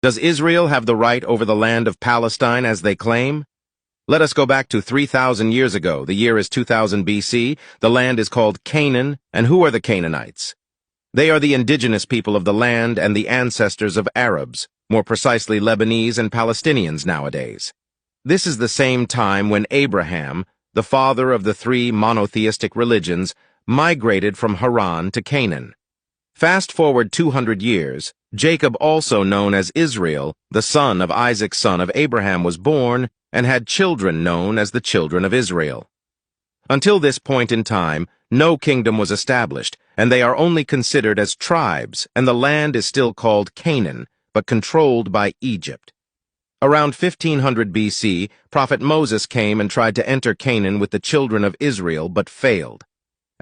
Does Israel have the right over the land of Palestine as they claim? Let us go back to 3,000 years ago. The year is 2000 BC. The land is called Canaan. And who are the Canaanites? They are the indigenous people of the land and the ancestors of Arabs, more precisely Lebanese and Palestinians nowadays. This is the same time when Abraham, the father of the three monotheistic religions, migrated from Haran to Canaan. Fast forward 200 years, Jacob, also known as Israel, the son of Isaac son of Abraham, was born and had children known as the children of Israel. Until this point in time, no kingdom was established, and they are only considered as tribes, and the land is still called Canaan, but controlled by Egypt. Around 1500 BC, Prophet Moses came and tried to enter Canaan with the children of Israel, but failed.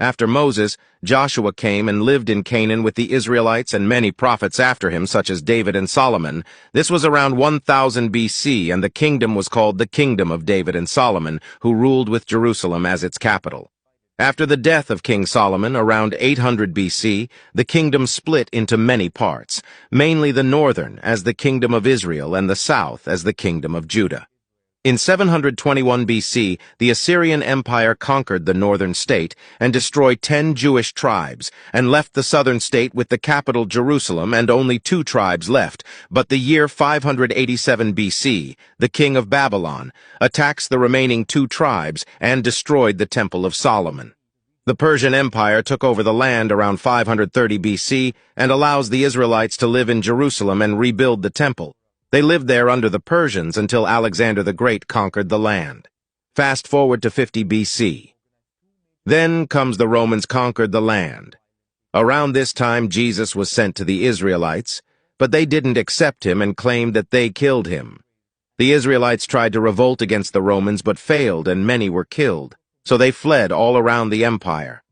After Moses, Joshua came and lived in Canaan with the Israelites and many prophets after him, such as David and Solomon. This was around 1000 BC, and the kingdom was called the Kingdom of David and Solomon, who ruled with Jerusalem as its capital. After the death of King Solomon, around 800 BC, the kingdom split into many parts, mainly the northern as the Kingdom of Israel and the south as the Kingdom of Judah. In 721 BC, the Assyrian Empire conquered the northern state and destroyed 10 Jewish tribes and left the southern state with the capital Jerusalem and only 2 tribes left. But the year 587 BC, the king of Babylon attacks the remaining 2 tribes and destroyed the Temple of Solomon. The Persian Empire took over the land around 530 BC and allows the Israelites to live in Jerusalem and rebuild the temple. They lived there under the Persians until Alexander the Great conquered the land. Fast forward to 50 BC. Then comes the Romans conquered the land. Around this time Jesus was sent to the Israelites, but they didn't accept him and claimed that they killed him. The Israelites tried to revolt against the Romans but failed, and many were killed, so they fled all around the empire.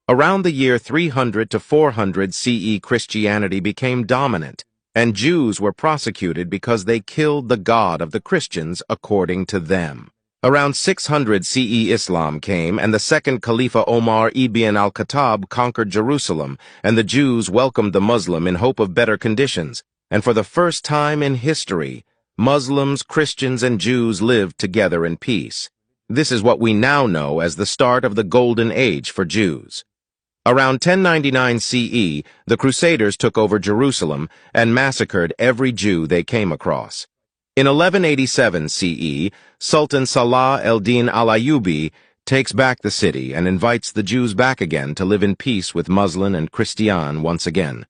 Around the year 300 to 400 CE, Christianity became dominant, and Jews were prosecuted because they killed the God of the Christians according to them. Around 600 CE, Islam came, and the second Caliph Omar ibn al-Khattab conquered Jerusalem, and the Jews welcomed the Muslim in hope of better conditions. And for the first time in history, Muslims, Christians, and Jews lived together in peace. This is what we now know as the start of the Golden Age for Jews. Around 1099 CE, the Crusaders took over Jerusalem and massacred every Jew they came across. In 1187 CE, Sultan Salah el-Din al-Ayyubi takes back the city and invites the Jews back again to live in peace with Muslim and Christian once again.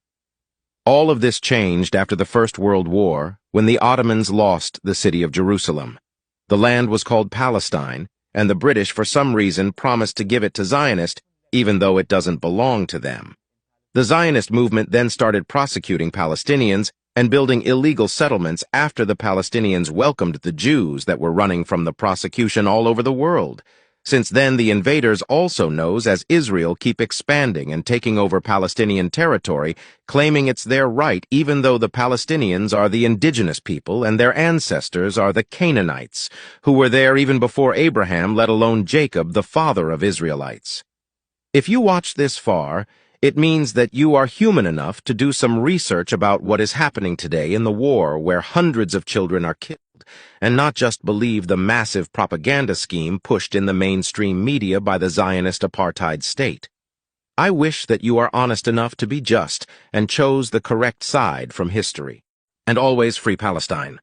All of this changed after the First World War, when the Ottomans lost the city of Jerusalem. The land was called Palestine, and the British, for some reason, promised to give it to Zionists, even though it doesn't belong to them. The Zionist movement then started prosecuting Palestinians and building illegal settlements after the Palestinians welcomed the Jews that were running from the prosecution all over the world. Since then, the invaders, also known as Israel, keep expanding and taking over Palestinian territory, claiming it's their right, even though the Palestinians are the indigenous people and their ancestors are the Canaanites, who were there even before Abraham, let alone Jacob, the father of Israelites. If you watch this far, it means that you are human enough to do some research about what is happening today in the war where hundreds of children are killed, and not just believe the massive propaganda scheme pushed in the mainstream media by the Zionist apartheid state. I wish that you are honest enough to be just and chose the correct side from history. And always free Palestine.